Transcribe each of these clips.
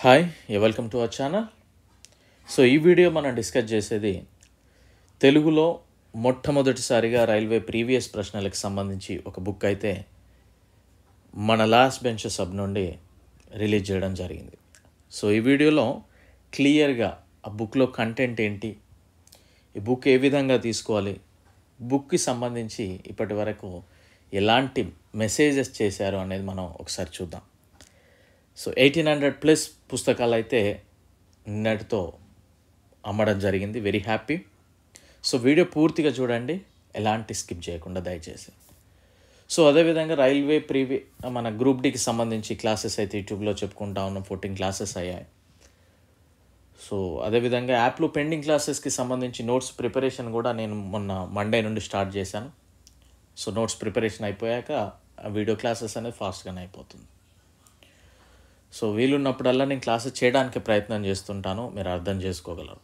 Hi welcome to our channel. So ఈ video మనం discuss చేసేది తెలుగులో మొట్టమొదటిసారిగా రైల్వే ప్రీవియస్ ప్రశ్నలకు సంబంధించి ఒక బుక్ అయితే మన లాస్ట్ బెంచ్ సబ్ నుండి రిలీజ్ చేయడం జరిగింది. సో ఈ వీడియోలో క్లియర్గా ఆ బుక్లో కంటెంట్ ఏంటి, ఈ బుక్ ఏ విధంగా తీసుకోవాలి, బుక్కి సంబంధించి ఇప్పటి వరకు ఎలాంటి మెసేజెస్ చేశారు అనేది మనం ఒకసారి చూద్దాం. సో 1800+ పుస్తకాలు అయితే నిన్నటితో అమ్మడం జరిగింది. Very happy. సో వీడియో పూర్తిగా చూడండి, ఎలాంటి స్కిప్ చేయకుండా దయచేసి. సో అదేవిధంగా రైల్వే మన గ్రూప్ డికి సంబంధించి క్లాసెస్ అయితే యూట్యూబ్లో చెప్పుకుంటా ఉన్నాం. 14 క్లాసెస్ అయ్యాయి. సో అదేవిధంగా యాప్లో పెండింగ్ క్లాసెస్కి సంబంధించి నోట్స్ ప్రిపరేషన్ కూడా నేను మొన్న మండే నుండి స్టార్ట్ చేశాను. సో నోట్స్ ప్రిపరేషన్ అయిపోయాక ఆ వీడియో క్లాసెస్ అనేది ఫాస్ట్గానే అయిపోతుంది. సో వీలున్నప్పుడల్లా నేను క్లాసెస్ చేయడానికి ప్రయత్నం చేస్తుంటాను, మీరు అర్థం చేసుకోగలరు.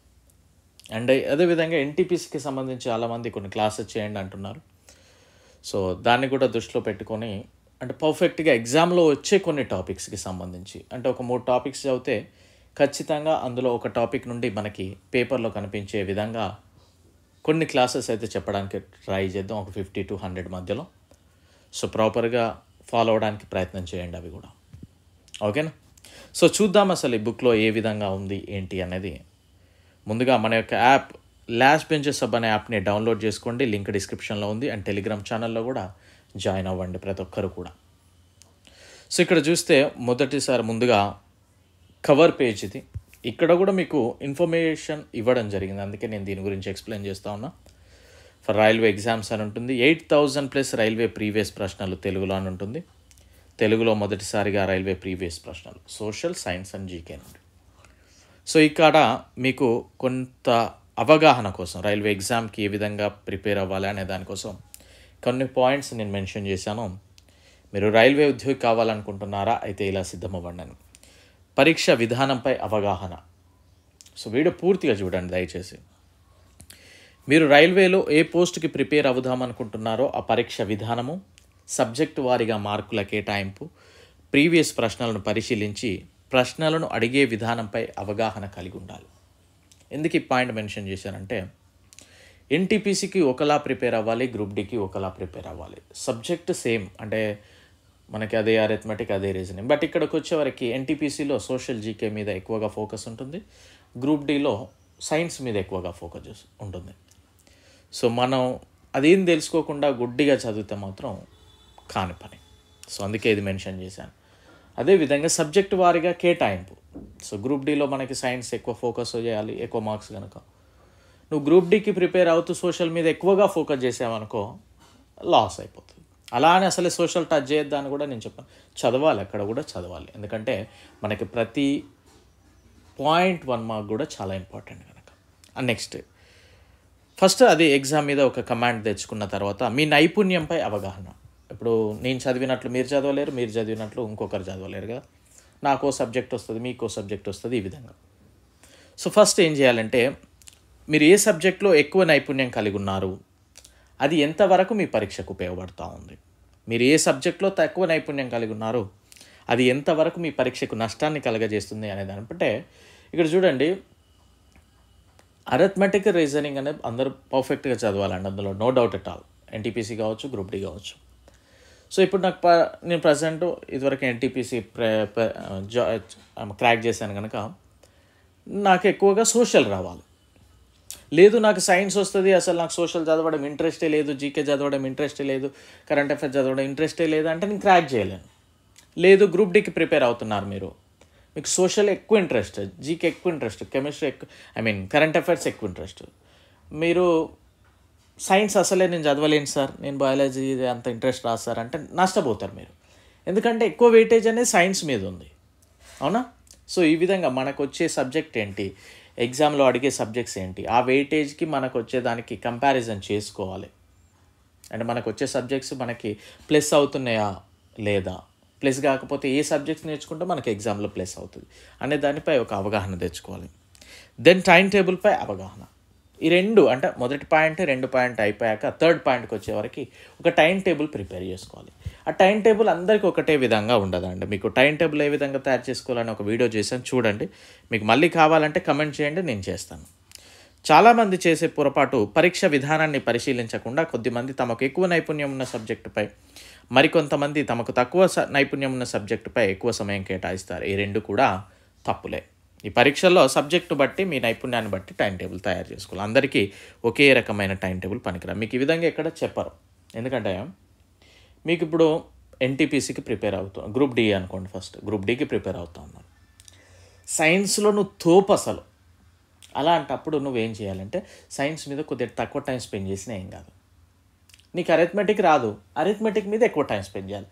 అండ్ అదేవిధంగా ఎన్టీపీసీకి సంబంధించి చాలామంది కొన్ని క్లాసెస్ చేయండి అంటున్నారు. సో దాన్ని కూడా దృష్టిలో పెట్టుకొని అంటే పర్ఫెక్ట్గా ఎగ్జామ్లో వచ్చే కొన్ని టాపిక్స్కి సంబంధించి అంటే ఒక 3 టాపిక్స్ చదివితే ఖచ్చితంగా అందులో ఒక టాపిక్ నుండి మనకి పేపర్లో కనిపించే విధంగా కొన్ని క్లాసెస్ అయితే చెప్పడానికి ట్రై చేద్దాం, ఒక 50 to 100 మధ్యలో. సో ప్రాపర్గా ఫాలో అవడానికి ప్రయత్నం చేయండి అవి కూడా, ఓకేనా. సో చూద్దాం అసలు ఈ బుక్లో ఏ విధంగా ఉంది ఏంటి అనేది. ముందుగా మన యొక్క యాప్ లాస్ట్ బెంచెస్ సబ్ అనే యాప్ని డౌన్లోడ్ చేసుకోండి, లింక్ డిస్క్రిప్షన్లో ఉంది. అండ్ టెలిగ్రామ్ ఛానల్లో కూడా జాయిన్ అవ్వండి ప్రతి ఒక్కరు కూడా. సో ఇక్కడ చూస్తే మొదటిసారి ముందుగా కవర్ పేజ్ ఇది. ఇక్కడ కూడా మీకు ఇన్ఫర్మేషన్ ఇవ్వడం జరిగింది, అందుకే నేను దీని గురించి ఎక్స్ప్లెయిన్ చేస్తూ ఉన్నా. ఫర్ రైల్వే ఎగ్జామ్స్ అని ఉంటుంది. 8000+ రైల్వే ప్రీవియస్ ప్రశ్నలు తెలుగులో అని ఉంటుంది. తెలుగులో మొదటిసారిగా రైల్వే ప్రీవియస్ ప్రశ్నలు సోషల్, సైన్స్ అండ్ జీకే నుండి. సో ఇక్కడ మీకు కొంత అవగాహన కోసం రైల్వే ఎగ్జామ్కి ఏ విధంగా ప్రిపేర్ అవ్వాలి అనే దానికోసం కొన్ని పాయింట్స్ నేను మెన్షన్ చేశాను. మీరు రైల్వే ఉద్యోగి కావాలనుకుంటున్నారా అయితే ఇలా సిద్ధమవ్వండి అని. పరీక్ష విధానంపై అవగాహన. సో వీడియో పూర్తిగా చూడండి దయచేసి. మీరు రైల్వేలో ఏ పోస్ట్కి ప్రిపేర్ అవుదామనుకుంటున్నారో ఆ పరీక్ష విధానము, సబ్జెక్టు వారీగా మార్కుల కేటాయింపు, ప్రీవియస్ ప్రశ్నలను పరిశీలించి ప్రశ్నలను అడిగే విధానంపై అవగాహన కలిగి ఉండాలి. ఎందుకు ఈ పాయింట్ మెన్షన్ చేశానంటే ఎన్టీపీసీకి ఒకలా ప్రిపేర్ అవ్వాలి, గ్రూప్ డికి ఒకలా ప్రిపేర్ అవ్వాలి. సబ్జెక్ట్ సేమ్ అంటే మనకి అదే అరిథమెటిక్, అదే రీజనింగ్. బట్ ఇక్కడికి వచ్చేవరకు ఎన్టీపీసీలో సోషల్, జీకే మీద ఎక్కువగా ఫోకస్ ఉంటుంది, గ్రూప్ డిలో సైన్స్ మీద ఎక్కువగా ఫోకస్ ఉంటుంది. సో మనం అదేం తెలుసుకోకుండా గుడ్డిగా చదివితే మాత్రం కాని పని. సో అందుకే ఇది మెన్షన్ చేశాను. అదేవిధంగా సబ్జెక్టు వారీగా కేటాయింపు. సో గ్రూప్ డిలో మనకి సైన్స్ ఎక్కువ ఫోకస్ చేయాలి, ఎక్కువ మార్క్స్ కనుక నువ్వు గ్రూప్ డికి ప్రిపేర్ అవుతూ సోషల్ మీద ఎక్కువగా ఫోకస్ చేసావనుకో లాస్ అయిపోతుంది. అలానే అసలే సోషల్ టచ్ చేయొద్దని కూడా నేను చెప్పాను. చదవాలి, అక్కడ కూడా చదవాలి, ఎందుకంటే మనకి ప్రతి 0.1 మార్క్ కూడా చాలా ఇంపార్టెంట్ కనుక. అండ్ నెక్స్ట్ ఫస్ట్ అది ఎగ్జామ్ మీద ఒక కమాండ్ తెచ్చుకున్న తర్వాత మీ నైపుణ్యంపై అవగాహన. ఇప్పుడు నేను చదివినట్లు మీరు చదవలేరు, మీరు చదివినట్లు ఇంకొకరు చదవలేరు కదా. నాకో సబ్జెక్ట్ వస్తుంది, మీకో సబ్జెక్ట్ వస్తుంది, ఈ విధంగా. సో ఫస్ట్ ఏం చేయాలంటే మీరు ఏ సబ్జెక్ట్లో ఎక్కువ నైపుణ్యం కలిగి ఉన్నారు, అది ఎంతవరకు మీ పరీక్షకు ఉపయోగపడుతూ ఉంది. మీరు ఏ సబ్జెక్ట్లో తక్కువ నైపుణ్యం కలిగి ఉన్నారు, అది ఎంతవరకు మీ పరీక్షకు నష్టాన్ని కలగజేస్తుంది అనే దాన్ని బట్టే ఇక్కడ చూడండి. అరిథమెటిక్, రీజనింగ్ అనేది అందరూ పర్ఫెక్ట్గా చదవాలండి, అందులో no doubt at all. NTPC కావచ్చు, గ్రూప్ డి కావచ్చు. సో ఇప్పుడు నాకు నేను ప్రజెంట్ ఇదివరకు ఎన్టీపీసీ క్రాక్ చేశాను కనుక నాకు ఎక్కువగా సోషల్ రావాలి. లేదు నాకు సైన్స్ వస్తుంది, అసలు నాకు సోషల్ చదవడం ఇంట్రెస్టే లేదు, జీకే చదవడం ఇంట్రెస్టే లేదు, కరెంట్ అఫైర్స్ చదవడం ఇంట్రెస్టే లేదు అంటే నేను క్రాక్ చేయలేను. లేదు గ్రూప్ డికి ప్రిపేర్ అవుతున్నారు, మీకు సోషల్ ఎక్కువ ఇంట్రెస్ట్, జీకే ఎక్కువ ఇంట్రెస్ట్, కెమిస్ట్రీ ఎక్కువ, కరెంట్ అఫైర్స్ ఎక్కువ ఇంట్రెస్ట్, మీరు సైన్స్ అసలే నేను చదవలేను సార్, నేను బయాలజీ అంత ఇంట్రెస్ట్ రాదు సార్ అంటే నష్టపోతారు మీరు. ఎందుకంటే ఎక్కువ వెయిటేజ్ అనేది సైన్స్ మీద ఉంది, అవునా. సో ఈ విధంగా మనకు వచ్చే సబ్జెక్ట్ ఏంటి, ఎగ్జామ్లో అడిగే సబ్జెక్ట్స్ ఏంటి, ఆ వెయిటేజ్కి మనకు వచ్చేదానికి కంపారిజన్ చేసుకోవాలి. అంటే మనకు వచ్చే సబ్జెక్ట్స్ మనకి ప్లస్ అవుతున్నాయా లేదా, ప్లస్ కాకపోతే ఏ సబ్జెక్ట్స్ నేర్చుకుంటే మనకి ఎగ్జామ్లో ప్లస్ అవుతుంది అనే దానిపై ఒక అవగాహన తెచ్చుకోవాలి. దెన్ టైం టేబుల్పై అవగాహన. ఈ రెండు అంటే మొదటి పాయింట్, 2 పాయింట్ అయిపోయాక 3rd పాయింట్కి వచ్చేవరకు ఒక టైం టేబుల్ ప్రిపేర్ చేసుకోవాలి. ఆ టైం టేబుల్ అందరికీ ఒకటే విధంగా ఉండదండి. మీకు టైం టేబుల్ ఏ విధంగా తయారు చేసుకోవాలని ఒక వీడియో చేశాను, చూడండి. మీకు మళ్ళీ కావాలంటే కమెంట్ చేయండి, నేను చేస్తాను. చాలామంది చేసే పొరపాటు పరీక్ష విధానాన్ని పరిశీలించకుండా కొద్దిమంది తమకు ఎక్కువ నైపుణ్యం ఉన్న సబ్జెక్టుపై, మరికొంతమంది తమకు తక్కువ నైపుణ్యం ఉన్న సబ్జెక్టుపై ఎక్కువ సమయం కేటాయిస్తారు. ఈ రెండు కూడా తప్పులే. ఈ పరీక్షల్లో సబ్జెక్టు బట్టి మీ నైపుణ్యాన్ని బట్టి టైం టేబుల్ తయారు చేసుకోవాలి. అందరికీ ఒకే రకమైన టైం టేబుల్ పనికిరా. మీకు ఈ విధంగా ఎక్కడ చెప్పరు. ఎందుకంటే మీకు ఇప్పుడు ఎన్టీపీసీకి ప్రిపేర్ అవుతాం, గ్రూప్ డి అనుకోండి, ఫస్ట్ గ్రూప్ డికి ప్రిపేర్ అవుతా ఉన్నాను. సైన్స్లో నువ్వు తోపు అసలు. అలాంటప్పుడు నువ్వేం చేయాలంటే సైన్స్ మీద కొద్దిగా తక్కువ టైం స్పెండ్ చేసినా ఏం కాదు. నీకు అరిథమెటిక్ రాదు, అరిథమెటిక్ మీద ఎక్కువ టైం స్పెండ్ చేయాలి.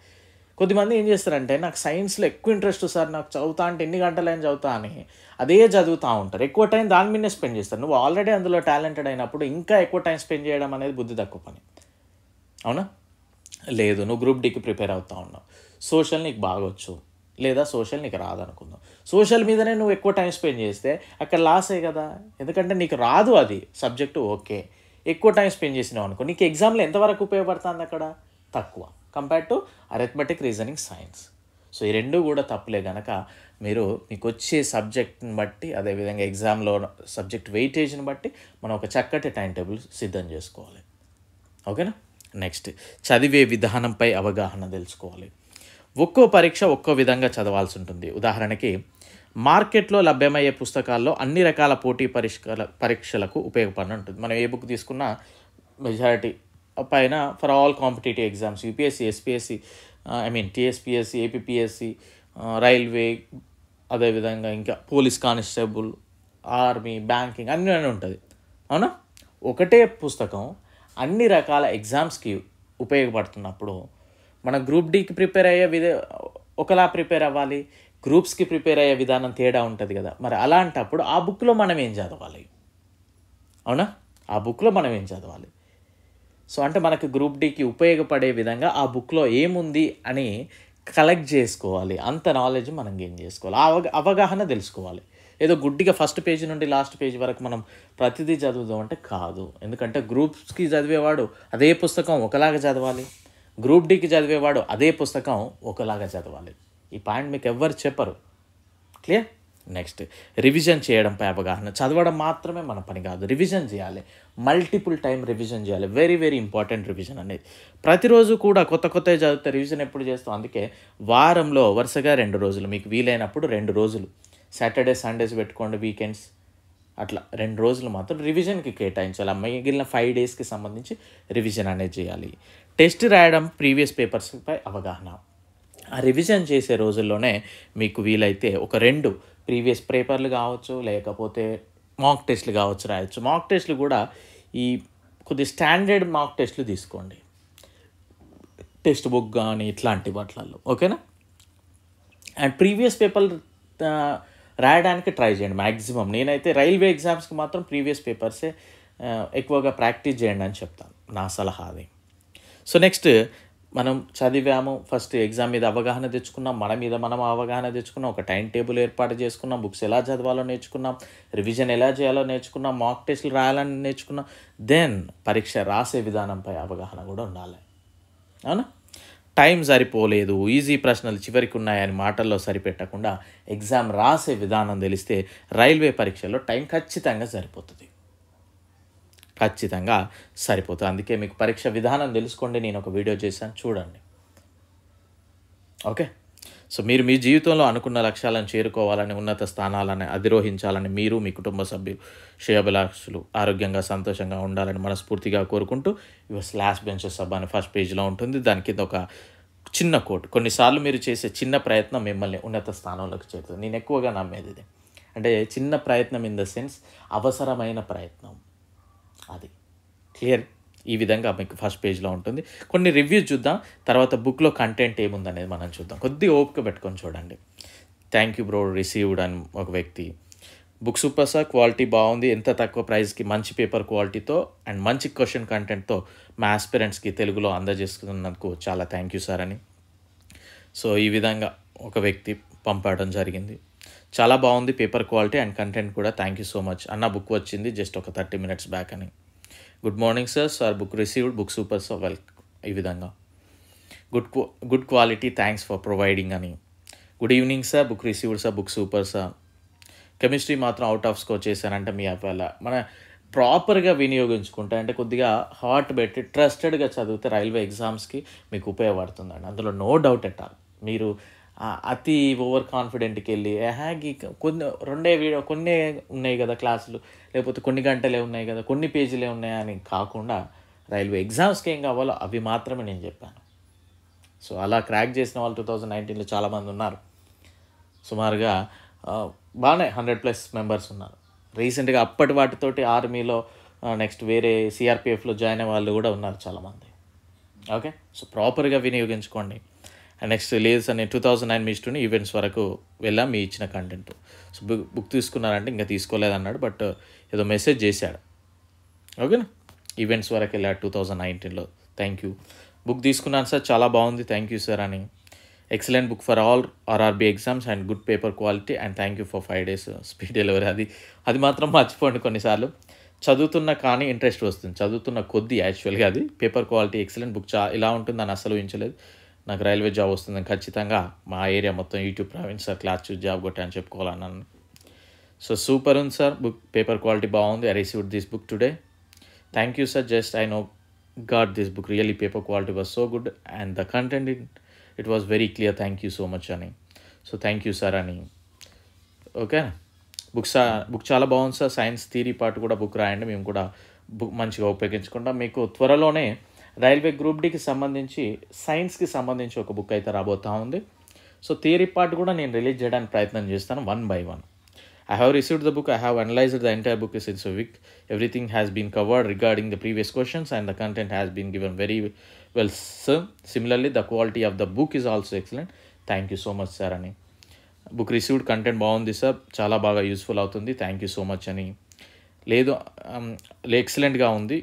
కొద్దిమంది ఏం చేస్తారంటే నాకు సైన్స్లో ఎక్కువ ఇంట్రెస్ట్ సార్, నాకు చదువుతా అంటే ఎన్ని గంటలైనా చదువుతా అని అదే చదువుతూ ఉంటారు. ఎక్కువ టైం దాని మీదనే స్పెండ్ చేస్తారు. నువ్వు ఆల్రెడీ అందులో టాలెంటెడ్ అయినప్పుడు ఇంకా ఎక్కువ టైం స్పెండ్ చేయడం అనేది బుద్ధి తక్కువ పని. అవునా? లేదు, నువ్వు గ్రూప్ డికి ప్రిపేర్ అవుతా ఉన్నావు, సోషల్ నీకు బాగొచ్చు, లేదా సోషల్ నీకు రాదనుకుందాం, సోషల్ మీదనే నువ్వు ఎక్కువ టైం స్పెండ్ చేస్తే అక్కడ లాసే కదా. ఎందుకంటే నీకు రాదు అది సబ్జెక్టు, ఓకే. ఎక్కువ టైం స్పెండ్ చేసినావు అనుకో, నీకు ఎగ్జామ్లో ఎంతవరకు ఉపయోగపడుతుంది అక్కడ? తక్కువ, compare to arithmetic, reasoning, science. So ఈ రెండు కూడా తప్పులే కనుక మీరు మీకు వచ్చే సబ్జెక్ట్ని బట్టి, అదేవిధంగా ఎగ్జామ్లో సబ్జెక్ట్ వెయిటేజ్ని బట్టి మనం ఒక చక్కటి టైం టేబుల్ సిద్ధం చేసుకోవాలి. ఓకేనా? నెక్స్ట్, చదివే విధానంపై అవగాహన తెలుసుకోవాలి. ఒక్కో పరీక్ష ఒక్కో విధంగా చదవాల్సి ఉంటుంది. ఉదాహరణకి మార్కెట్లో లభ్యమయ్యే పుస్తకాల్లో అన్ని రకాల పోటీ పరీక్షలకు ఉపయోగపడి ఉంటుంది. మనం ఏ బుక్ తీసుకున్నా మెజారిటీ పైన for all competitive exams, UPSC, SPSC, TSPSC, APPSC, railway, అదేవిధంగా ఇంకా పోలీస్ కానిస్టేబుల్, ఆర్మీ, బ్యాంకింగ్ అన్నీ ఉంటుంది. అవునా? ఒకటే పుస్తకం అన్ని రకాల ఎగ్జామ్స్కి ఉపయోగపడుతున్నప్పుడు మన గ్రూప్ డికి ప్రిపేర్ అయ్యే ఒకలా ప్రిపేర్ అవ్వాలి, గ్రూప్స్కి ప్రిపేర్ అయ్యే విధానం తేడా ఉంటుంది కదా. మరి అలాంటప్పుడు ఆ బుక్లో మనం ఏం చదవాలి? అవునా? ఆ బుక్లో మనం ఏం చదవాలి? సో అంటే మనకు గ్రూప్ డికి ఉపయోగపడే విధంగా ఆ బుక్లో ఏముంది అని కలెక్ట్ చేసుకోవాలి. అంత నాలెడ్జ్ మనం గెయిన్ చేసుకోవాలి, అవగాహన తెలుసుకోవాలి. ఏదో గుడ్డిగా ఫస్ట్ పేజీ నుండి లాస్ట్ పేజీ వరకు మనం ప్రతిదీ చదువుదాం అంటే కాదు. ఎందుకంటే గ్రూప్స్కి చదివేవాడు అదే పుస్తకం ఒకలాగా చదవాలి, గ్రూప్ డికి చదివేవాడు అదే పుస్తకం ఒకలాగా చదవాలి. ఈ పాయింట్ మీకు ఎవ్వరు చెప్పరు. క్లియర్? నెక్స్ట్, రివిజన్ చేయడంపై అవగాహన. చదవడం మాత్రమే మన పని కాదు, రివిజన్ చేయాలి. మల్టిపుల్ టైం రివిజన్ చేయాలి. వెరీ వెరీ ఇంపార్టెంట్ రివిజన్ అనేది. ప్రతిరోజు కూడా కొత్త కొత్తవి చదివితే రివిజన్ ఎప్పుడు చేస్తాం? అందుకే వారంలో వరుసగా 2 రోజులు, మీకు వీలైనప్పుడు 2 రోజులు, సాటర్డే సండేస్ పెట్టుకోండి, వీకెండ్స్, అట్లా 2 రోజులు మాత్రం రివిజన్కి కేటాయించాలి. మిగిలిన 5 డేస్కి సంబంధించి రివిజన్ అనేది చేయాలి. టెస్ట్ రాయడం, ప్రీవియస్ పేపర్స్పై అవగాహన. ఆ రివిజన్ చేసే రోజుల్లోనే మీకు వీలైతే ఒక 2 ప్రీవియస్ పేపర్లు కావచ్చు, లేకపోతే మాక్ టెస్ట్లు కావచ్చు రాయొచ్చు. మాక్ టెస్ట్లు కూడా ఈ కొద్ది స్టాండర్డ్ మాక్ టెస్ట్లు తీసుకోండి, టెక్స్ట్ బుక్ కానీ ఇట్లాంటి వాటిల్లో. ఓకేనా? అండ్ ప్రీవియస్ పేపర్ రాయడానికి ట్రై చేయండి మ్యాక్సిమం. నేనైతే రైల్వే ఎగ్జామ్స్కి మాత్రం ప్రీవియస్ పేపర్సే ఎక్కువగా ప్రాక్టీస్ చేయండి అని చెప్తాను, నా సలహా అది. సో నెక్స్ట్, మనం చదివాము, ఫస్ట్ ఎగ్జామ్ మీద అవగాహన తెచ్చుకున్నాం, మన మీద మనం అవగాహన తెచ్చుకున్నాం, ఒక టైం టేబుల్ ఏర్పాటు చేసుకున్నాం, బుక్స్ ఎలా చదవాలో నేర్చుకున్నాం, రివిజన్ ఎలా చేయాలో నేర్చుకున్నాం, మాక్ టెస్ట్లు రాయాలని నేర్చుకున్నాం. దెన్ పరీక్ష రాసే విధానంపై అవగాహన కూడా ఉండాలి. అవునా? టైం సరిపోలేదు, ఈజీ ప్రశ్నలు చివరికి ఉన్నాయని మాటల్లో సరిపెట్టకుండా ఎగ్జామ్ రాసే విధానం తెలిస్తే రైల్వే పరీక్షలో టైం ఖచ్చితంగా సరిపోతుంది. అందుకే మీకు పరీక్ష విధానం తెలుసుకోండి, నేను ఒక వీడియో చేశాను, చూడండి. ఓకే? సో మీరు మీ జీవితంలో అనుకున్న లక్ష్యాలను చేరుకోవాలని, ఉన్నత స్థానాలను అధిరోహించాలని, మీరు మీ కుటుంబ సభ్యులు శ్రేయోభిలాషులు ఆరోగ్యంగా సంతోషంగా ఉండాలని మనస్ఫూర్తిగా కోరుకుంటూ, యువర్ లాస్ట్ బెంచెస్ సబ్ అని ఫస్ట్ పేజ్లో ఉంటుంది. దాని కింద ఒక చిన్న కోట్. కొన్నిసార్లు మీరు చేసే చిన్న ప్రయత్నం మిమ్మల్ని ఉన్నత స్థానంలోకి చేరుతుంది. నేను ఎక్కువగా నమ్మేది ఇది. అంటే చిన్న ప్రయత్నం ఇన్ ద సెన్స్ అవసరమైన ప్రయత్నం, అది. క్లియర్? ఈ విధంగా మీకు ఫస్ట్ పేజ్లో ఉంటుంది. కొన్ని రివ్యూస్ చూద్దాం, తర్వాత బుక్లో కంటెంట్ ఏముందనేది మనం చూద్దాం. కొద్దిగా ఓపిక పెట్టుకొని చూడండి. థ్యాంక్ యూ బ్రో రిసీవ్డ్ అని ఒక వ్యక్తి. బుక్ సూపర్ సార్, క్వాలిటీ బాగుంది, ఎంత తక్కువ ప్రైస్కి మంచి పేపర్ క్వాలిటీతో అండ్ మంచి క్వశ్చన్ కంటెంట్తో మా ఆస్పిరెంట్స్కి తెలుగులో అందజేస్తున్నందుకు చాలా థ్యాంక్ యూ సార్ అని. సో ఈ విధంగా ఒక వ్యక్తి పంపడం జరిగింది. చాలా బాగుంది పేపర్ క్వాలిటీ అండ్ కంటెంట్ కూడా, థ్యాంక్ యూ సో మచ్ అన్న, బుక్ వచ్చింది జస్ట్ ఒక 30 minutes బ్యాక్ అని. Good morning sir, book received, book super sir, welcome. ఈ విధంగా good quality, thanks for providing అని. Good evening sir, book received sir, book super sir. Chemistry మాత్రం out of score చేశానంటే మీ వల్ల మన ప్రాపర్గా వినియోగించుకుంటే, అంటే కొద్దిగా హార్ట్ పెట్టి ట్రస్టెడ్గా చదివితే రైల్వే ఎగ్జామ్స్కి మీకు ఉపయోగపడుతుందండి. అందులో నో డౌట్ ఎట్ ఆల్. మీరు అతి ఓవర్ కాన్ఫిడెంట్కి వెళ్ళి కొన్ని ఉన్నాయి కదా క్లాసులు, లేకపోతే కొన్ని గంటలే ఉన్నాయి కదా, కొన్ని పేజీలే ఉన్నాయని కాకుండా రైల్వే ఎగ్జామ్స్కి ఏం కావాలో అవి మాత్రమే నేను చెప్పాను. సో అలా క్రాక్ చేసిన వాళ్ళు 2019లో చాలామంది ఉన్నారు. సుమారుగా బాగానే 100+ మెంబర్స్ ఉన్నారు. రీసెంట్గా అప్పటి వాటితోటి ఆర్మీలో నెక్స్ట్ వేరే సిఆర్పిఎఫ్లో జాయిన్ అయ్యే వాళ్ళు కూడా ఉన్నారు చాలామంది. ఓకే, సో ప్రాపర్గా వినియోగించుకోండి. అండ్ నెక్స్ట్ లేదు సార్, నేను 2009 మీ స్టూడెంట్ ఈవెంట్స్ వరకు వెళ్ళాం మీ ఇచ్చిన కంటెంట్. సో బుక్ తీసుకున్నారంటే ఇంకా తీసుకోలేదన్నాడు, బట్ ఏదో మెసేజ్ చేశాడు. ఓకేనా, ఈవెంట్స్ వరకు వెళ్ళాడు 2019లో. Thank you. బుక్ తీసుకున్నాను సార్, చాలా బాగుంది, థ్యాంక్ యూ సార్ అని. Excellent book for all RRB exams and good paper quality and thank you for 5 days speed delivery. అది మాత్రం మర్చిపోండి. కొన్నిసార్లు చదువుతున్న కానీ ఇంట్రెస్ట్ వస్తుంది, చదువుతున్న కొద్దీ యాక్చువల్గా అది పేపర్ క్వాలిటీ ఎక్సలెంట్ బుక్. ఇలా ఉంటుందని అసలు ఊహించలేదు. నాకు రైల్వే జాబ్ వస్తుందని ఖచ్చితంగా మా ఏరియా మొత్తం యూట్యూబ్ ప్రవీణ్ సార్ క్లాస్ చూసి జాబ్ కొట్టాను చెప్పుకోవాలన్నాను. సో సూపర్ ఉంది సార్, బుక్ పేపర్ క్వాలిటీ బాగుంది. I received this book today. Thank you sir, just I know got this book, really paper quality was so good and the content it was very clear, thank you so much అని. So thank you sir అని. Okay, book చాలా బాగుంది sir. Science theory part కూడా book రాయండి, మేము కూడా book మంచిగా ఉపయోగించుకుంటాం. మీకు త్వరలోనే రైల్వే గ్రూప్ డీకి సంబంధించి సైన్స్కి సంబంధించి ఒక బుక్ అయితే రాబోతూ ఉంది. సో థియరీ పార్ట్ కూడా నేను రిలీజ్ చేయడానికి ప్రయత్నం చేస్తాను 1 by 1. I have received the book. I have analyzed the entire book since a week. Everything has been covered regarding the previous questions and the content has been given very well, sir. Similarly, the quality of the book is also excellent. Thank you so much, sir. అని book received content బాగుంది sir, చాలా బాగా useful అవుతుంది, thank you so much అని. లేదు ఎక్సలెంట్గా ఉంది,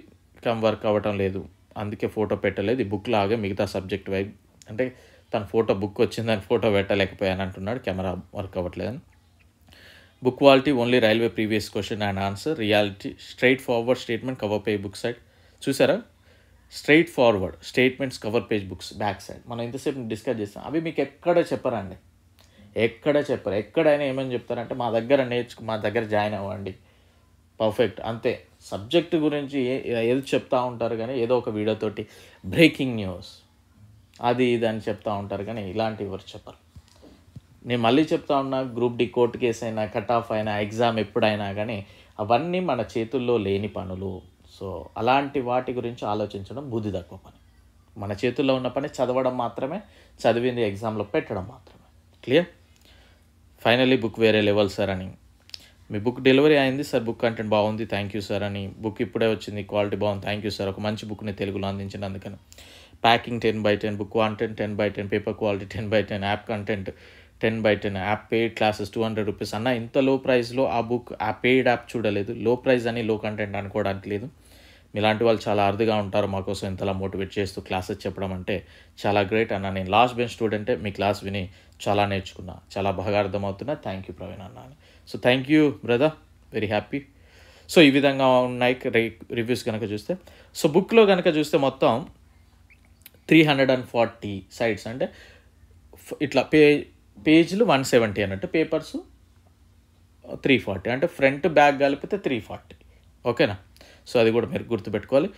work అవ్వటం లేదు, అందుకే ఫోటో పెట్టలేదు. ఈ బుక్ లాగే మిగతా సబ్జెక్ట్ వైజ్, అంటే తన ఫోటో బుక్ వచ్చిందని ఫోటో పెట్టలేకపోయాను అంటున్నాడు, కెమెరా వర్క్ అవ్వట్లేదని. Book quality only railway previous question and answer, reality straight forward statement cover page book side. చూసారా, straight forward statements cover page books back side. మనం ఇంతసేపు discuss చేస్తాం, అవి మీకు ఎక్కడ చెప్పరండి, ఎక్కడ చెప్పరు. ఎక్కడైనా ఏమని చెప్తారంటే మా దగ్గర జాయిన్ అవ్వండి, పర్ఫెక్ట్, అంతే. సబ్జెక్ట్ గురించి ఏదో చెప్తూ ఉంటారు కానీ ఏదో ఒక వీడియోతోటి బ్రేకింగ్ న్యూస్ అది ఇది అని చెప్తూ ఉంటారు కానీ ఇలాంటివి ఎవరు చెప్పరు. నేను మళ్ళీ చెప్తా ఉన్నా, గ్రూప్ డి కోర్టు కేసు అయినా, కట్ ఆఫ్ అయినా, ఎగ్జామ్ ఎప్పుడైనా కానీ అవన్నీ మన చేతుల్లో లేని పనులు. సో అలాంటి వాటి గురించి ఆలోచించడం బుద్ధి తక్కువ పని. మన చేతుల్లో ఉన్న పని చదవడం మాత్రమే, చదివింది ఎగ్జామ్లో పెట్టడం మాత్రమే. క్లియర్. ఫైనల్లీ బుక్ వేరే లెవెల్ సార్ అని. మీ బుక్ డెలివరీ అయింది సార్, బుక్ కంటెంట్ బాగుంది, థ్యాంక్ యూ సార్ అని. బుక్ ఇప్పుడే వచ్చింది, క్వాలిటీ బాగుంది, థ్యాంక్ యూ సార్. ఒక మంచి బుక్ని తెలుగులో అందించండి, అందుకని. Packing 10/10, book content 10/10, paper quality 10/10, app content 10/10, app paid classes 200 rupees. అన్న ఇంత లో ప్రైస్లో ఆ బుక్, ఆ పెయిడ్ యాప్ చూడలేదు. లో ప్రైస్ అని లో కంటెంట్ అనుకోవడానికి లేదు. మీలాంటి వాళ్ళు చాలా అరుదుగా ఉంటారు, మా కోసం ఇంతలా మోటివేట్ చేస్తూ క్లాసెస్ చెప్పడం అంటే చాలా గ్రేట్ అన్న. నేను లాస్ట్ బెంచ్ స్టూడెంటే, మీ క్లాస్ విని చాలా నేర్చుకున్నా, చాలా బాగా అర్థమవుతున్నా. థ్యాంక్ యూ ప్రవీణ్ అన్న అని. So thank you brother, very happy. So ఈ విధంగా ఉన్నాయి రివ్యూస్ కనుక చూస్తే. సో బుక్లో కనుక చూస్తే మొత్తం 340 సైడ్స్, అంటే ఇట్లా పేజీలు 170 అన్నట్టు, పేపర్స్ 340, అంటే ఫ్రంట్ బ్యాక్ కలిపితే 340. ఓకేనా. సో అది కూడా మీరు గుర్తుపెట్టుకోవాలి.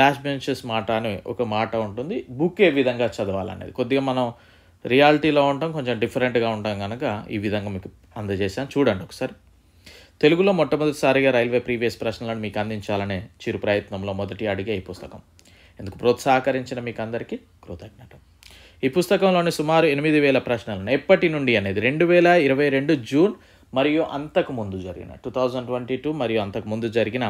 లాస్ట్ బెంచెస్ మాట అని ఒక మాట ఉంటుంది, బుక్ ఏ విధంగా చదవాలనేది. కొద్దిగా మనం రియాలిటీలో ఉంటాం, కొంచెం డిఫరెంట్గా ఉంటాం కనుక ఈ విధంగా మీకు అందజేశాను. చూడండి ఒకసారి. తెలుగులో మొట్టమొదటిసారిగా రైల్వే ప్రీవియస్ ప్రశ్నలను మీకు అందించాలనే చిరు ప్రయత్నంలో మొదటి అడిగే ఈ పుస్తకం. ఎందుకు ప్రోత్సాహకరించిన మీకు అందరికీ కృతజ్ఞత. ఈ పుస్తకంలోని సుమారు 8,000 ప్రశ్నలను ఎప్పటి నుండి అనేది 2022 జూన్ మరియు అంతకుముందు జరిగిన 2022 మరియు అంతకుముందు జరిగిన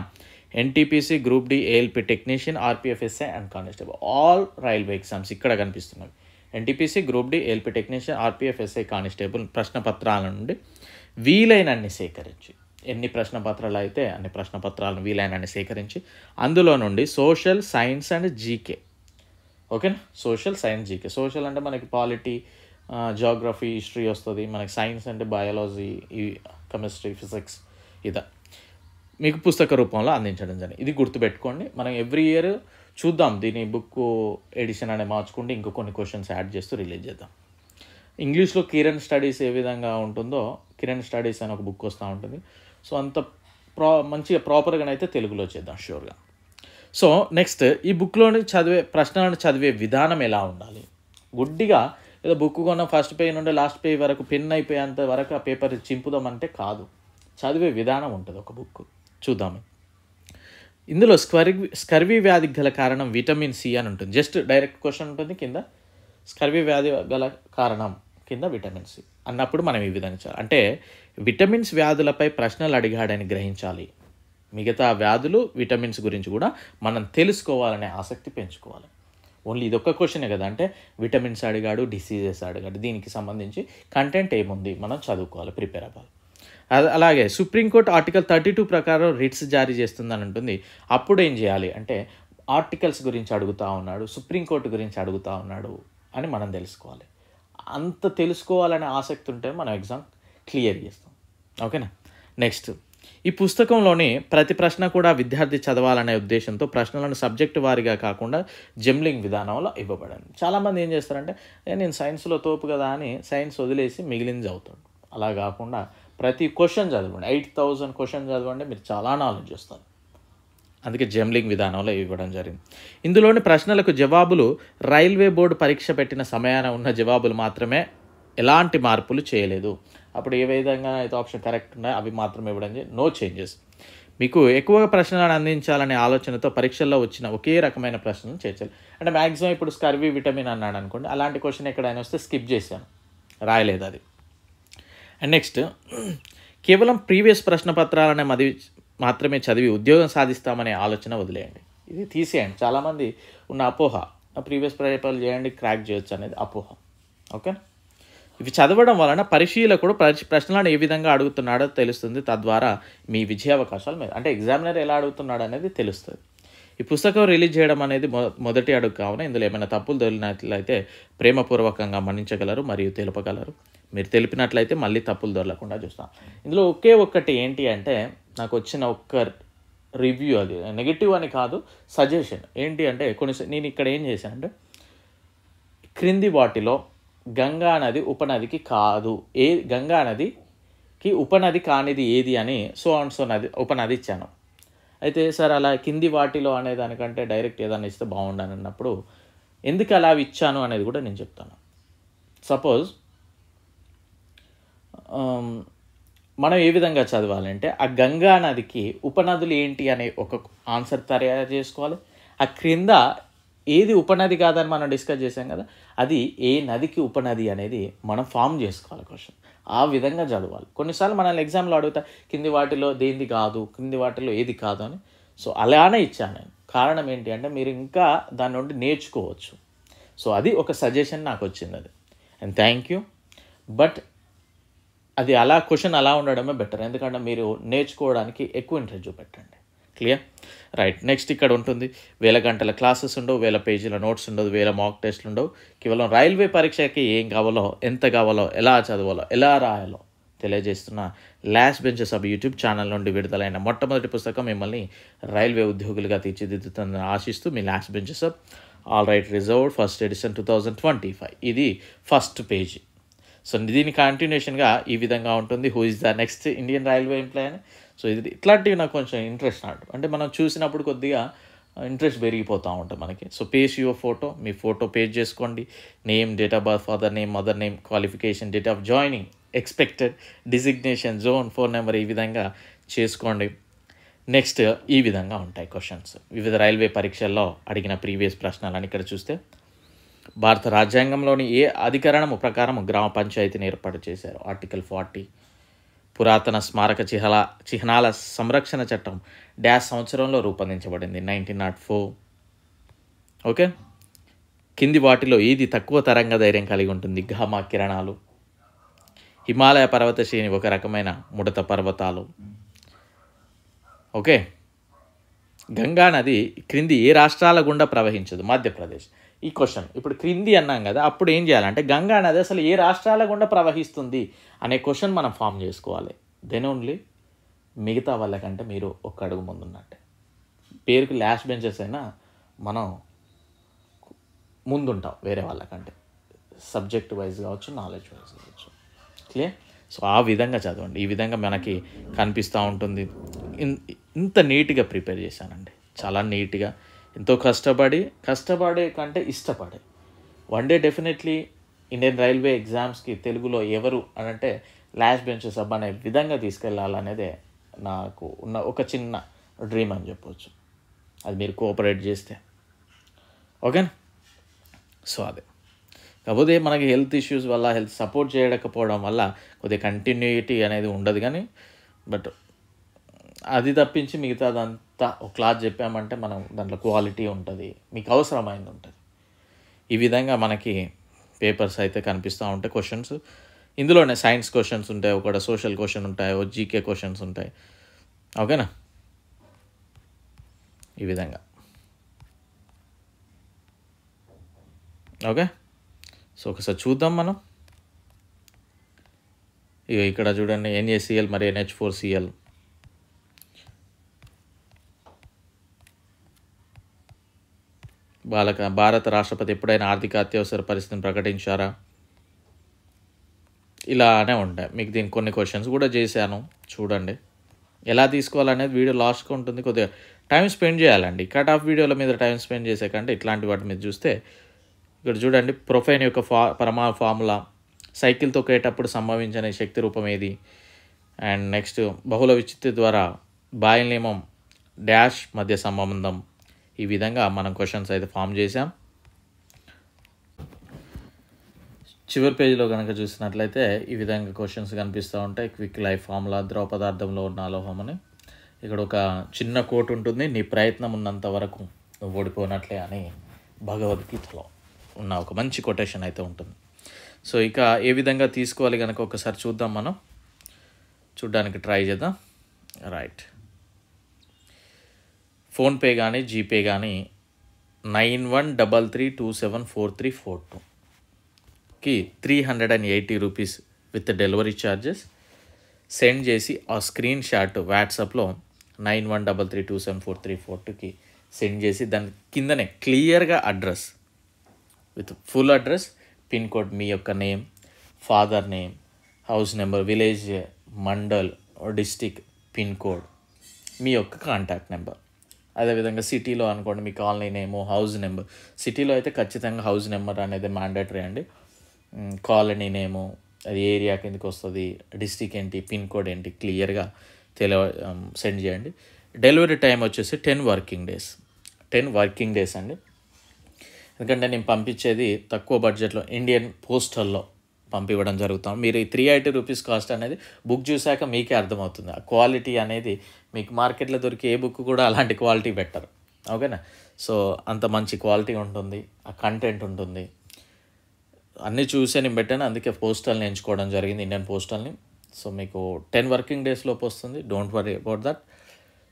NTPC, group D, ALP technician, RPF SI and constable all railway exams ఇక్కడ కనిపిస్తున్నవి. NTPC, group D, ALP technician, RPF SI, constable ప్రశ్నపత్రాల నుండి వీలైనన్ని సేకరించి, ఎన్ని ప్రశ్నపత్రాలు అయితే అన్ని ప్రశ్నపత్రాలను వీలైనన్ని సేకరించి అందులో నుండి సోషల్, సైన్స్ అండ్ జీకే. ఓకేనా, సోషల్, సైన్స్, జీకే. సోషల్ అంటే మనకి పాలిటీ, జాగ్రఫీ, హిస్టరీ వస్తుంది. మనకి సైన్స్ అంటే బయాలజీ, కెమిస్ట్రీ, ఫిజిక్స్ ఇదా మీకు పుస్తక రూపంలో అందించడం జరిగింది. ఇది గుర్తుపెట్టుకోండి. మనం ఎవ్రీ ఇయర్ చూద్దాం దీని బుక్ ఎడిషన్ అనేది మార్చుకుంటే ఇంకో కొన్ని క్వశ్చన్స్ యాడ్ చేస్తూ రిలీజ్ చేద్దాం. ఇంగ్లీష్లో కిరణ్ స్టడీస్ ఏ విధంగా ఉంటుందో కిరణ్ స్టడీస్ అని ఒక బుక్ వస్తూ ఉంటుంది. సో అంత మంచిగా ప్రాపర్గానైతే తెలుగులో చేద్దాం షూర్గా. సో నెక్స్ట్ ఈ బుక్లోని ప్రశ్నలను చదివే విధానం ఎలా ఉండాలి? గుడ్డిగా ఏదో బుక్ కొన్న ఫస్ట్ పేజ్ నుండి లాస్ట్ పేజ్ వరకు పెన్ అయిపోయేంత వరకు ఆ పేపర్ చింపుదామంటే కాదు, చదివే విధానం ఉంటుంది ఒక బుక్. చూద్దాము. ఇందులో స్కర్వీ వ్యాధికి గల కారణం విటమిన్ సి అని ఉంటుంది. జస్ట్ డైరెక్ట్ క్వశ్చన్ ఉంటుంది కింద, స్కర్వీ వ్యాధి గల కారణం కింద విటమిన్ సి అన్నప్పుడు మనం ఈ విధంగా చేయాలి. అంటే విటమిన్స్ వ్యాధులపై ప్రశ్నలు అడిగాడని గ్రహించాలి. మిగతా వ్యాధులు విటమిన్స్ గురించి కూడా మనం తెలుసుకోవాలనే ఆసక్తి పెంచుకోవాలి. ఓన్లీ ఇదొక్క క్వశ్చనే కదా, అంటే విటమిన్స్ అడిగాడు, డిసీజెస్ అడిగాడు, దీనికి సంబంధించి కంటెంట్ ఏముంది మనం చదువుకోవాలి, ప్రిపేర్ అవ్వాలి. అలాగే సుప్రీంకోర్టు ఆర్టికల్ 32 ప్రకారం రిట్స్ జారీ చేస్తుందని ఉంటుంది. అప్పుడు ఏం చేయాలి అంటే ఆర్టికల్స్ గురించి అడుగుతూ ఉన్నాడు, సుప్రీంకోర్టు గురించి అడుగుతూ ఉన్నాడు అని మనం తెలుసుకోవాలి. అంత తెలుసుకోవాలనే ఆసక్తి ఉంటే మనం ఎగ్జామ్ క్లియర్ చేస్తాం. ఓకేనా. నెక్స్ట్, ఈ పుస్తకంలోని ప్రతి ప్రశ్న కూడా విద్యార్థి చదవాలనే ఉద్దేశంతో ప్రశ్నలను సబ్జెక్టు వారీగా కాకుండా జంబ్లింగ్ విధానంలో ఇవ్వబడింది. చాలామంది ఏం చేస్తారంటే నేను సైన్స్లో తోపు కదా అని సైన్స్ వదిలేసి మిగిలింది చదువుతాడు. అలా కాకుండా ప్రతి క్వశ్చన్ చదవండి, 8000 క్వశ్చన్ చదవండి, మీరు చాలా నాలెడ్జ్ వస్తారు. అందుకే జంబ్లింగ్ విధానంలో ఇవ్వడం జరిగింది. ఇందులోని ప్రశ్నలకు జవాబులు రైల్వే బోర్డు పరీక్ష పెట్టిన సమయాన ఉన్న జవాబులు మాత్రమే, ఎలాంటి మార్పులు చేయలేదు. అప్పుడు ఏ విధంగా అయితే ఆప్షన్ కరెక్ట్ ఉన్నాయో అవి మాత్రమే ఇవ్వడం, నో చేంజెస్. మీకు ఎక్కువగా ప్రశ్నలను అందించాలనే ఆలోచనతో పరీక్షల్లో వచ్చిన ఒకే రకమైన ప్రశ్నలు చేర్చాలి. అంటే మ్యాక్సిమం ఇప్పుడు స్కర్వీ విటమిన్ అన్నాడు అనుకోండి, అలాంటి క్వశ్చన్ ఎక్కడైనా వస్తే స్కిప్ చేశాను, రాయలేదు అది. అండ్ నెక్స్ట్, కేవలం ప్రీవియస్ ప్రశ్న పత్రాలనే మాత్రమే చదివి ఉద్యోగం సాధిస్తామనే ఆలోచన వదిలేయండి. ఇది తీసేయండి. చాలామంది ఉన్న అపోహ, ప్రీవియస్ పేపర్లు చేయండి క్రాక్ చేయొచ్చు అనేది అపోహ. ఓకే, ఇవి చదవడం వలన పరిశీలకుడు ప్రశ్నలను ఏ విధంగా అడుగుతున్నాడో తెలుస్తుంది. తద్వారా మీ విజయావకాశాలు అంటే ఎగ్జామినర్ ఎలా అడుగుతున్నాడు అనేది తెలుస్తుంది. ఈ పుస్తకం రిలీజ్ చేయడం అనేది మొదటి అడుగు కావున ఇందులో ఏమైనా తప్పులు దొరికినట్లయితే ప్రేమపూర్వకంగా మన్నించగలరు మరియు తెలుపగలరు. మీరు తెలిపినట్లయితే మళ్ళీ తప్పులు దొరకకుండా చూస్తాం. ఇందులో ఒకే ఒక్కటి ఏంటి అంటే నాకు వచ్చిన ఒక్క రివ్యూ, అది నెగిటివ్ అని కాదు, సజెషన్ ఏంటి అంటే నేను ఇక్కడ ఏం చేశానంటే క్రింది వాటిలో గంగా నది ఉపనదికి కాదు, గంగా నదికి ఉపనది కానిది ఏది అని సో నది ఉపనది ఇచ్చాను. అయితే సార్ అలా కింది వాటిలో అనే దానికంటే డైరెక్ట్ ఏదైనా ఇస్తే బాగుండని అన్నప్పుడు ఎందుకు అలా ఇచ్చాను అనేది కూడా నేను చెప్తాను. సపోజ్ మనం ఏ విధంగా చదవాలంటే ఆ గంగా నదికి ఉపనదులు ఏంటి అనే ఒక ఆన్సర్ తయారు చేసుకోవాలి. ఆ క్రింద ఏది ఉపనది కాదని మనం డిస్కస్ చేసాం కదా, అది ఏ నదికి ఉపనది అనేది మనం ఫామ్ చేసుకోవాలి క్వశ్చన్. ఆ విధంగా చదవాలి. కొన్నిసార్లు మనల్ని ఎగ్జామ్లో అడుగుతా కింది వాటిలో దేనిది కాదు, కింది వాటిలో ఏది కాదు అని. సో అలానే ఇచ్చాను నేను. కారణం ఏంటి అంటే మీరు ఇంకా దాని నుండి నేర్చుకోవచ్చు. సో అది ఒక సజెషన్ నాకు వచ్చింది అది. And thank you. బట్ అది అలా క్వశ్చన్ అలా ఉండడమే బెటర్, ఎందుకంటే మీరు నేర్చుకోవడానికి ఎక్కువ ఇంట్రెస్ట్ చూపెట్టండి. Clear, right. నెక్స్ట్ ఇక్కడ ఉంటుంది 1000 గంటల క్లాసెస్ ఉండవు, 1000 పేజీల నోట్స్ ఉండదు, 1000 మాక్ టెస్ట్లు ఉండవు. కేవలం రైల్వే పరీక్షకి ఏం కావాలో, ఎంత కావాలో, ఎలా చదవాలో, ఎలా రాయాలో తెలియజేస్తున్న last benches of YouTube channel నుండి విడుదలైన మొట్టమొదటి పుస్తకం మిమ్మల్ని రైల్వే ఉద్యోగులుగా తీర్చిదిద్దుతుందని ఆశిస్తూ మీ last benches of all right reserved first edition 2025. ఇది ఫస్ట్ పేజీ. సో దీని కంటిన్యూషన్గా ఈ విధంగా ఉంటుంది. Who is the next Indian railway employee అని. సో ఇది ఇట్లాంటివి నాకు కొంచెం ఇంట్రెస్ట్ నాటు, అంటే మనం చూసినప్పుడు కొద్దిగా ఇంట్రెస్ట్ పెరిగిపోతూ ఉంటుంది మనకి. సో పేజ్ యువర్ ఫోటో, మీ ఫోటో పేజ్ చేసుకోండి. Name, date of birth, father name, mother name, qualification, date of joining, expected, designation, zone, phone number ఈ విధంగా చేసుకోండి. నెక్స్ట్ ఈ విధంగా ఉంటాయి క్వశ్చన్స్. వివిధ రైల్వే పరీక్షల్లో అడిగిన ప్రీవియస్ ప్రశ్నలని ఇక్కడ చూస్తే భారత రాజ్యాంగంలోని ఏ అధికరణము ప్రకారం గ్రామ పంచాయతీని ఏర్పాటు చేశారు? ఆర్టికల్ 40. పురాతన స్మారక చిహ్నాల సంరక్షణ చట్టం డాష్ సంవత్సరంలో రూపొందించబడింది? 1904. ఓకే, కింది వాటిలో ఏది తక్కువ తరంగ ధైర్యం కలిగి ఉంటుంది? గామా కిరణాలు. హిమాలయ పర్వత శ్రేణి ఒక రకమైన ముడత పర్వతాలు. ఓకే, గంగా నది క్రింది ఏ రాష్ట్రాల గుండా ప్రవహించదు? మధ్యప్రదేశ్. ఈ క్వశ్చన్ ఇప్పుడు క్రింది అన్నాం కదా, అప్పుడు ఏం చేయాలంటే గంగా నది అసలు ఏ రాష్ట్రాల గుండా ప్రవహిస్తుంది అనే క్వశ్చన్ మనం ఫామ్ చేసుకోవాలి. దెన్ ఓన్లీ మిగతా వాళ్ళకంటే మీరు ఒక అడుగు ముందున్నట్టే. పేరుకి లాస్ట్ బెంచెస్ అయినా మనం ముందుంటాం వేరే వాళ్ళకంటే, సబ్జెక్ట్ వైజ్ కావచ్చు, నాలెడ్జ్ వైజ్ కావచ్చు. క్లియర్? సో ఆ విధంగా చదవండి. ఈ విధంగా మనకి కనిపిస్తూ ఉంటుంది. ఇంత నీట్గా ప్రిపేర్ చేశానండి, చాలా నీట్గా, ఎంతో కష్టపడే కంటే ఇష్టపడే. One day definitely Indian railway ఎగ్జామ్స్కి తెలుగులో ఎవరు అని అంటే లాస్ట్ బెంచ్ సబ్ అనే విధంగా తీసుకెళ్ళాలనేదే నాకు ఉన్న ఒక చిన్న డ్రీమ్ అని చెప్పవచ్చు. అది మీరు కోఆపరేట్ చేస్తే ఓకేనా. సో అదే, కాకపోతే మనకి హెల్త్ ఇష్యూస్ వల్ల, హెల్త్ సపోర్ట్ చేయకపోవడం వల్ల కొద్దిగా కంటిన్యూటీ అనేది ఉండదు. కానీ బట్ అది తప్పించి మిగతాదంతా ఒక క్లాస్ చెప్పామంటే మనం దాంట్లో క్వాలిటీ ఉంటుంది, మీకు అవసరమైంది ఉంటుంది. ఈ విధంగా మనకి పేపర్స్ అయితే కనిపిస్తూ ఉంటాయి. క్వశ్చన్స్ ఇందులోనే సైన్స్ క్వశ్చన్స్ ఉంటాయి, ఒక సోషల్ క్వశ్చన్ ఉంటాయి, ఒక జీకే క్వశ్చన్స్ ఉంటాయి. ఓకేనా, ఈ విధంగా. ఓకే, సో ఒకసారి చూద్దాం మనం. ఇక ఇక్కడ చూడండి, NaCl మరి NH4Cl. భారత రాష్ట్రపతి ఎప్పుడైనా ఆర్థిక అత్యవసర పరిస్థితిని ప్రకటించారా? ఇలానే ఉంటాయి. మీకు దీనికి కొన్ని క్వశ్చన్స్ కూడా చేశాను, చూడండి. ఎలా తీసుకోవాలనేది వీడియో లాస్ట్గా ఉంటుంది. కొద్దిగా టైం స్పెండ్ చేయాలండి. కట్ ఆఫ్ వీడియోల మీద టైం స్పెండ్ చేసే కంటే ఇట్లాంటి వాటి మీద చూస్తే, ఇక్కడ చూడండి, ప్రొఫైన్ యొక్క ఫార్ములా, సైకిల్ తొక్కేటప్పుడు సంభవించని శక్తి రూపం ఏది, అండ్ నెక్స్ట్ బహుళ విచిత్తి ద్వారా బాయిల్ నియమం డాష్ మధ్య సంబంధం. ఈ విధంగా మనం క్వశ్చన్స్ అయితే ఫామ్ చేసాం. చివరి పేజీలో కనుక చూసినట్లయితే ఈ విధంగా క్వశ్చన్స్ కనిపిస్తూ ఉంటాయి. క్విక్ లైఫ్ ఫార్ములా, ద్రవ పదార్థంలో ఉన్న అలోహం అని. ఇక్కడ ఒక చిన్న కోట్ ఉంటుంది, నీ ప్రయత్నం ఉన్నంత వరకు నువ్వు ఓడిపోనట్లే అని భగవద్గీతలో ఉన్న ఒక మంచి కొటేషన్ అయితే ఉంటుంది. సో ఇక ఏ విధంగా తీసుకోవాలి కనుక ఒకసారి చూద్దాం, మనం చూడ్డానికి ట్రై చేద్దాం. రైట్, ఫోన్పే కానీ జీపే కానీ 9133274342కి 380 rupees with delivery charges send చేసి ఆ స్క్రీన్ షాట్ వాట్సాప్లో 9133274342కి సెండ్ చేసి దాని కిందనే క్లియర్గా address with full address, pin code, మీ యొక్క name, father name, house number, village, mandal, district, pin code, మీ యొక్క కాంటాక్ట్ నెంబర్. అదేవిధంగా సిటీలో అనుకోండి, మీ కాలనీ నేము, హౌస్ నెంబర్. సిటీలో అయితే ఖచ్చితంగా హౌస్ నెంబర్ అనేది మ్యాండేటరీ అండి. కాలనీ నేము, అది ఏరియా కిందకి వస్తుంది, డిస్టిక్ ఏంటి, పిన్ కోడ్ ఏంటి, క్లియర్గా సెండ్ చేయండి. డెలివరీ టైం వచ్చేసి 10 వర్కింగ్ డేస్ అండి. ఎందుకంటే నేను పంపించేది తక్కువ బడ్జెట్లో ఇండియన్ పోస్టల్లో పంపివ్వడం జరుగుతాం. మీరు ఈ 380 రూపీస్ కాస్ట్ అనేది బుక్ చూశాక మీకే అర్థమవుతుంది. ఆ క్వాలిటీ అనేది మీకు మార్కెట్లో దొరికే ఏ బుక్ కూడా అలాంటి క్వాలిటీ పెట్టరు. ఓకేనా, సో అంత మంచి క్వాలిటీ ఉంటుంది, ఆ కంటెంట్ ఉంటుంది, అన్నీ చూసే నేను పెట్టాను. అందుకే పోస్టల్ని ఎంచుకోవడం జరిగింది, ఇండియన్ పోస్టల్ని. సో మీకు 10 వర్కింగ్ డేస్ లోపు వస్తుంది, don't worry about that.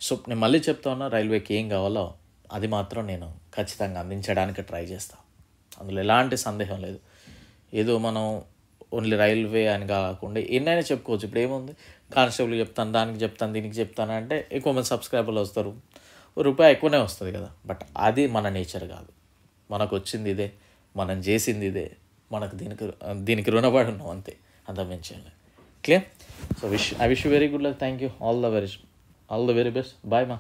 So నేను మళ్ళీ చెప్తా ఉన్నా, రైల్వేకి ఏం కావాలో అది మాత్రం నేను ఖచ్చితంగా అందించడానికి ట్రై చేస్తాను, అందులో ఎలాంటి సందేహం లేదు. ఏదో మనం ఓన్లీ రైల్వే అని కాకుండా ఎన్నైనా చెప్పుకోవచ్చు. ఇప్పుడు ఏముంది, కానిస్టేబుల్ చెప్తాను, దానికి చెప్తాను, దీనికి చెప్తాను అంటే ఎక్కువ మంది సబ్స్క్రైబర్లు వస్తారు, రూపాయి ఎక్కువనే వస్తుంది కదా. బట్ అది మన నేచర్ కాదు, మనకు వచ్చింది ఇదే, మనం చేసింది ఇదే, మనకు దీనికి రుణపడి ఉన్నాం అంతే, అంత మించి. Clear? So I wish you very good luck. Thank you. All the very best. Bye మా.